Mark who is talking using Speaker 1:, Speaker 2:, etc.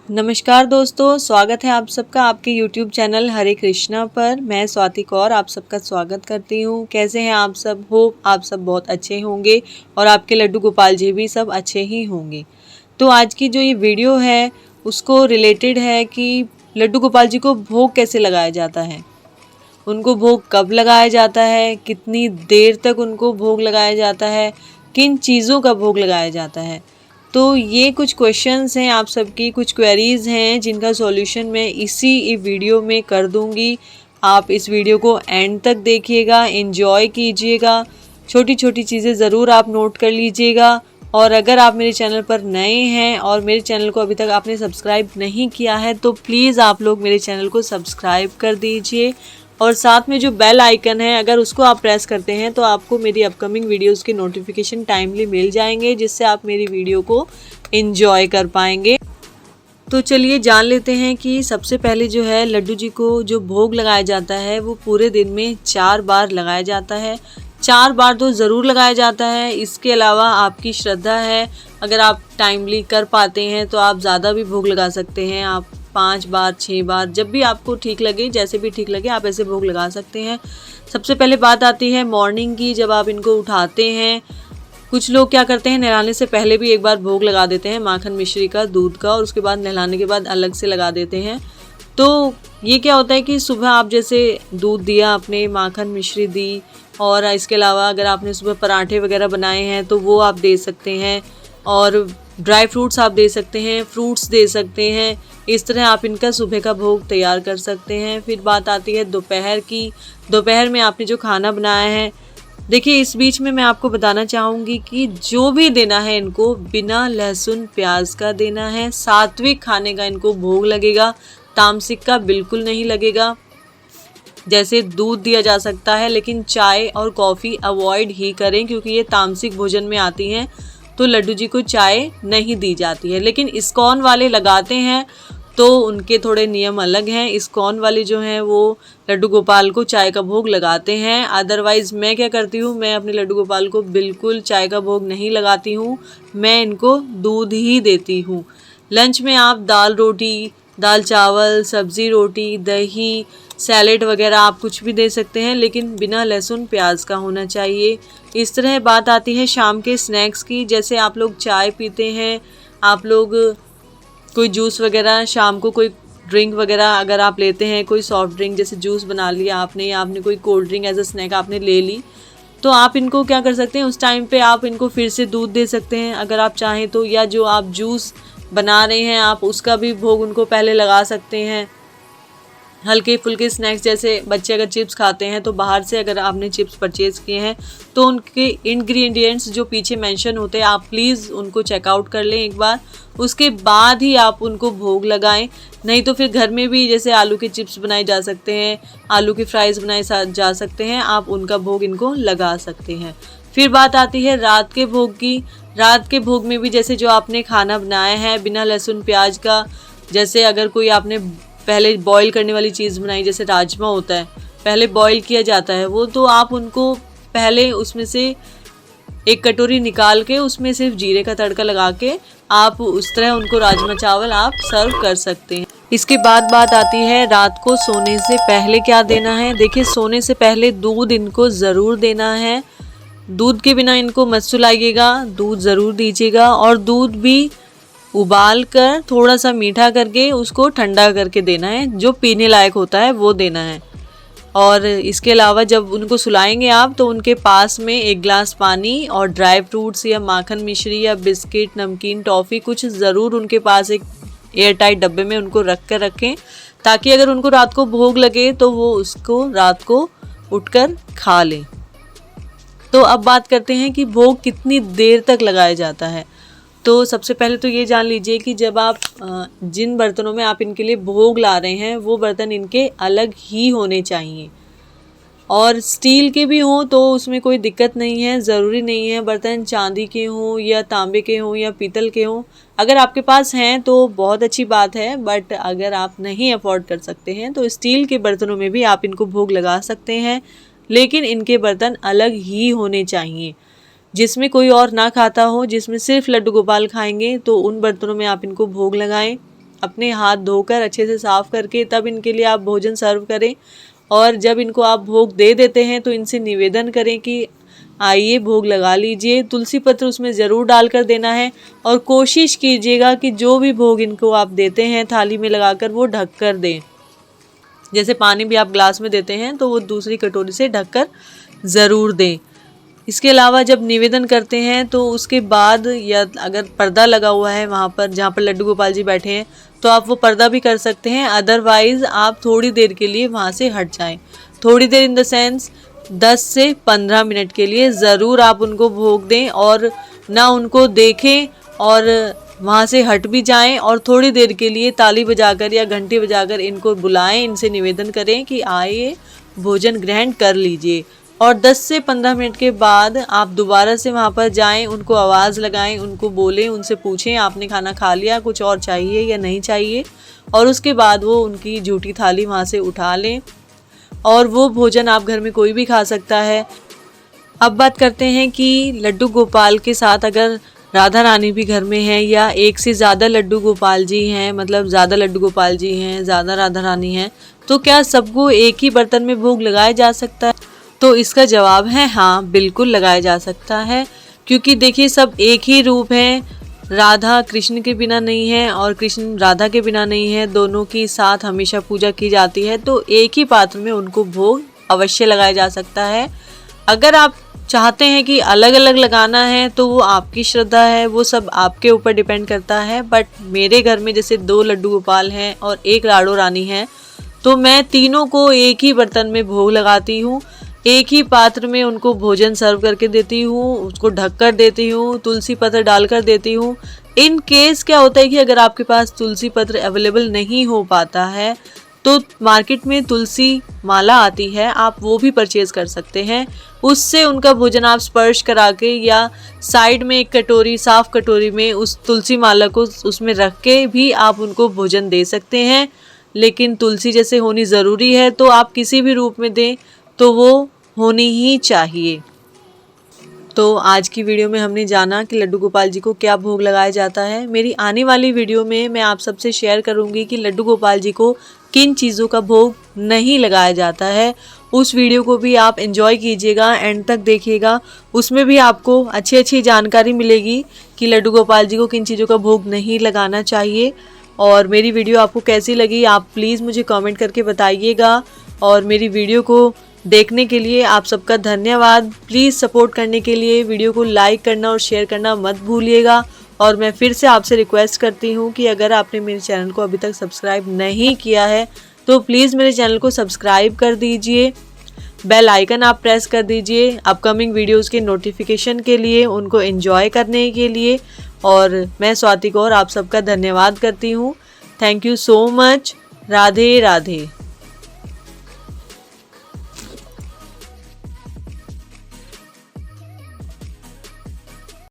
Speaker 1: नमस्कार दोस्तों, स्वागत है आप सबका आपके YouTube चैनल हरे कृष्णा पर। मैं स्वाति कौर आप सबका स्वागत करती हूँ। कैसे हैं आप सब? होप आप सब बहुत अच्छे होंगे और आपके लड्डू गोपाल जी भी सब अच्छे ही होंगे। तो आज की जो ये वीडियो है उसको रिलेटेड है कि लड्डू गोपाल जी को भोग कैसे लगाया जाता है, उनको भोग कब लगाया जाता है, कितनी देर तक उनको भोग लगाया जाता है, किन चीज़ों का भोग लगाया जाता है। तो ये कुछ क्वेश्चंस हैं, आप सबकी कुछ क्वेरीज़ हैं जिनका सॉल्यूशन मैं इसी वीडियो में कर दूंगी। आप इस वीडियो को एंड तक देखिएगा, एंजॉय कीजिएगा, छोटी छोटी चीज़ें ज़रूर आप नोट कर लीजिएगा। और अगर आप मेरे चैनल पर नए हैं और मेरे चैनल को अभी तक आपने सब्सक्राइब नहीं किया है तो प्लीज़ आप लोग मेरे चैनल को सब्सक्राइब कर दीजिए और साथ में जो बेल आइकन है अगर उसको आप प्रेस करते हैं तो आपको मेरी अपकमिंग वीडियोस के नोटिफिकेशन टाइमली मिल जाएंगे, जिससे आप मेरी वीडियो को एंजॉय कर पाएंगे। तो चलिए जान लेते हैं कि सबसे पहले जो है लड्डू जी को जो भोग लगाया जाता है वो पूरे दिन में 4 बार लगाया जाता है। 4 बार तो ज़रूर लगाया जाता है। इसके अलावा आपकी श्रद्धा है, अगर आप टाइमली कर पाते हैं तो आप ज़्यादा भी भोग लगा सकते हैं। आप 5 बार 6 बार जब भी आपको ठीक लगे, जैसे भी ठीक लगे आप ऐसे भोग लगा सकते हैं। सबसे पहले बात आती है मॉर्निंग की, जब आप इनको उठाते हैं। कुछ लोग क्या करते हैं, नहलाने से पहले भी एक बार भोग लगा देते हैं माखन मिश्री का, दूध का, और उसके बाद नहलाने के बाद अलग से लगा देते हैं। तो ये क्या होता है कि सुबह आप जैसे दूध दिया, आपने माखन मिश्री दी, और इसके अलावा अगर आपने सुबह पराठे वगैरह बनाए हैं तो वो आप दे सकते हैं, और ड्राई फ्रूट्स आप दे सकते हैं, फ्रूट्स दे सकते हैं। इस तरह आप इनका सुबह का भोग तैयार कर सकते हैं। फिर बात आती है दोपहर की। दोपहर में आपने जो खाना बनाया है, देखिए इस बीच में मैं आपको बताना चाहूँगी कि जो भी देना है इनको बिना लहसुन प्याज का देना है। सात्विक खाने का इनको भोग लगेगा, तामसिक का बिल्कुल नहीं लगेगा। जैसे दूध दिया जा सकता है, लेकिन चाय और कॉफ़ी अवॉइड ही करें क्योंकि ये तामसिक भोजन में आती हैं। तो लड्डू जी को चाय नहीं दी जाती है, लेकिन इस्कॉन वाले लगाते हैं तो उनके थोड़े नियम अलग हैं। इस्कॉन वाले जो हैं वो लड्डू गोपाल को चाय का भोग लगाते हैं। अदरवाइज़ मैं क्या करती हूँ, मैं अपने लड्डू गोपाल को बिल्कुल चाय का भोग नहीं लगाती हूँ, मैं इनको दूध ही देती हूँ। लंच में आप दाल रोटी, दाल चावल, सब्ज़ी रोटी, दही, सैलेड वगैरह आप कुछ भी दे सकते हैं, लेकिन बिना लहसुन प्याज का होना चाहिए। इस तरह बात आती है शाम के स्नैक्स की। जैसे आप लोग चाय पीते हैं, आप लोग कोई जूस वगैरह, शाम को कोई ड्रिंक वगैरह अगर आप लेते हैं, कोई सॉफ्ट ड्रिंक जैसे जूस बना लिया आपने, या आपने कोई cold drink as a snack आपने ले ली, तो आप इनको क्या कर सकते हैं, उस टाइम पे आप इनको फिर से दूध दे सकते हैं अगर आप चाहें तो, या जो आप जूस बना रहे हैं आप उसका भी भोग उनको पहले लगा सकते हैं। हल्के फुल्के स्नैक्स, जैसे बच्चे अगर चिप्स खाते हैं तो बाहर से अगर आपने चिप्स परचेज़ किए हैं तो उनके इंग्रेडिएंट्स जो पीछे मेंशन होते हैं आप प्लीज़ उनको चेकआउट कर लें एक बार, उसके बाद ही आप उनको भोग लगाएं। नहीं तो फिर घर में भी जैसे आलू के चिप्स बनाए जा सकते हैं, आलू के फ्राइज़ बनाए जा सकते हैं, आप उनका भोग इनको लगा सकते हैं। फिर बात आती है रात के भोग की। रात के भोग में भी जैसे जो आपने खाना बनाया है बिना लहसुन प्याज का, जैसे अगर कोई आपने पहले बॉईल करने वाली चीज़ बनाई, जैसे राजमा होता है पहले बॉईल किया जाता है वो, तो आप उनको पहले उसमें से एक कटोरी निकाल के उसमें सिर्फ जीरे का तड़का लगा के आप उस तरह उनको राजमा चावल आप सर्व कर सकते हैं। इसके बाद बात आती है रात को सोने से पहले क्या देना है। देखिए सोने से पहले दूध इनको ज़रूर देना है, दूध के बिना इनको मत सुलाइएगा, दूध ज़रूर दीजिएगा, और दूध भी उबाल कर थोड़ा सा मीठा करके उसको ठंडा करके देना है, जो पीने लायक होता है वो देना है। और इसके अलावा जब उनको सुलाएंगे आप तो उनके पास में 1 गिलास पानी और ड्राई फ्रूट्स या माखन मिश्री या बिस्किट, नमकीन, टॉफ़ी कुछ ज़रूर उनके पास एक एयर टाइट डब्बे में उनको रख कर रखें, ताकि अगर उनको रात को भोग लगे तो वो उसको रात को उठकर खा लें। तो अब बात करते हैं कि भोग कितनी देर तक लगाया जाता है। तो सबसे पहले तो ये जान लीजिए कि जब आप जिन बर्तनों में आप इनके लिए भोग ला रहे हैं वो बर्तन इनके अलग ही होने चाहिए, और स्टील के भी हों तो उसमें कोई दिक्कत नहीं है। ज़रूरी नहीं है बर्तन चांदी के हों या तांबे के हों या पीतल के हों। अगर आपके पास हैं तो बहुत अच्छी बात है, बट अगर आप नहीं अफोर्ड कर सकते हैं तो स्टील के बर्तनों में भी आप इनको भोग लगा सकते हैं, लेकिन इनके बर्तन अलग ही होने चाहिए, जिसमें कोई और ना खाता हो, जिसमें सिर्फ लड्डू गोपाल खाएंगे, तो उन बर्तनों में आप इनको भोग लगाएं। अपने हाथ धोकर अच्छे से साफ़ करके तब इनके लिए आप भोजन सर्व करें। और जब इनको आप भोग दे देते हैं तो इनसे निवेदन करें कि आइए भोग लगा लीजिए। तुलसी पत्र उसमें ज़रूर डालकर देना है और कोशिश कीजिएगा कि जो भी भोग इनको आप देते हैं थाली में लगाकर वो ढक कर दें। जैसे पानी भी आप ग्लास में देते हैं तो वो दूसरी कटोरी से ढककर ज़रूर दें। इसके अलावा जब निवेदन करते हैं तो उसके बाद या अगर पर्दा लगा हुआ है वहाँ पर जहाँ पर लड्डू गोपाल जी बैठे हैं तो आप वो पर्दा भी कर सकते हैं। अदरवाइज़ आप थोड़ी देर के लिए वहाँ से हट जाएं। थोड़ी देर इन द सेंस 10 से 15 मिनट के लिए ज़रूर आप उनको भोग दें और ना उनको देखें और वहाँ से हट भी जाएं और थोड़ी देर के लिए ताली बजाकर या घंटी बजाकर इनको बुलाएं, इनसे निवेदन करें कि आइए भोजन ग्रहण कर लीजिए। और 10 से 15 मिनट के बाद आप दोबारा से वहाँ पर जाएं, उनको आवाज़ लगाएं, उनको बोलें, उनसे पूछें आपने खाना खा लिया, कुछ और चाहिए या नहीं चाहिए। और उसके बाद वो उनकी झूठी थाली वहाँ से उठा लें और वो भोजन आप घर में कोई भी खा सकता है। अब बात करते हैं कि लड्डू गोपाल के साथ अगर राधा रानी भी घर में है या एक से ज़्यादा लड्डू गोपाल जी हैं, मतलब ज़्यादा लड्डू गोपाल जी हैं, ज़्यादा राधा रानी हैं, तो क्या सबको एक ही बर्तन में भोग लगाया जा सकता है? तो इसका जवाब है हाँ, बिल्कुल लगाया जा सकता है। क्योंकि देखिए सब एक ही रूप हैं, राधा कृष्ण के बिना नहीं है और कृष्ण राधा के बिना नहीं है, दोनों की साथ हमेशा पूजा की जाती है। तो एक ही पात्र में उनको भोग अवश्य लगाया जा सकता है। अगर आप चाहते हैं कि अलग अलग लगाना है तो वो आपकी श्रद्धा है, वो सब आपके ऊपर डिपेंड करता है। बट मेरे घर में जैसे 2 लड्डू गोपाल हैं और 1 लाडो रानी है तो मैं तीनों को एक ही बर्तन में भोग लगाती हूँ, एक ही पात्र में उनको भोजन सर्व करके देती हूँ, उसको ढक कर देती हूँ, तुलसी पत्र डालकर देती हूँ। इन केस क्या होता है कि अगर आपके पास तुलसी पत्र अवेलेबल नहीं हो पाता है तो मार्केट में तुलसी माला आती है, आप वो भी परचेज़ कर सकते हैं। उससे उनका भोजन आप स्पर्श करा के या साइड में एक कटोरी, साफ़ कटोरी में उस तुलसी माला को उसमें रख के भी आप उनको भोजन दे सकते हैं। लेकिन तुलसी जैसे होनी ज़रूरी है, तो आप किसी भी रूप में दें तो वो होनी ही चाहिए। तो आज की वीडियो में हमने जाना कि लड्डू गोपाल जी को क्या भोग लगाया जाता है। मेरी आने वाली वीडियो में मैं आप सबसे शेयर करूंगी कि लड्डू गोपाल जी को किन चीज़ों का भोग नहीं लगाया जाता है। उस वीडियो को भी आप एंजॉय कीजिएगा, एंड तक देखिएगा। उसमें भी आपको अच्छी अच्छी जानकारी मिलेगी कि लड्डू गोपाल जी को किन चीज़ों का भोग नहीं लगाना चाहिए। और मेरी वीडियो आपको कैसी लगी आप प्लीज़ मुझे कमेंट करके बताइएगा। और मेरी वीडियो को देखने के लिए आप सबका धन्यवाद। प्लीज़ सपोर्ट करने के लिए वीडियो को लाइक करना और शेयर करना मत भूलिएगा। और मैं फिर से आपसे रिक्वेस्ट करती हूँ कि अगर आपने मेरे चैनल को अभी तक सब्सक्राइब नहीं किया है तो प्लीज़ मेरे चैनल को सब्सक्राइब कर दीजिए, बेल आइकन आप प्रेस कर दीजिए अपकमिंग वीडियोज़ के नोटिफिकेशन के लिए, उनको एंजॉय करने के लिए। और मैं स्वाति कौर आप सबका धन्यवाद करती हूँ। Thank you so much. Radhe Radhe.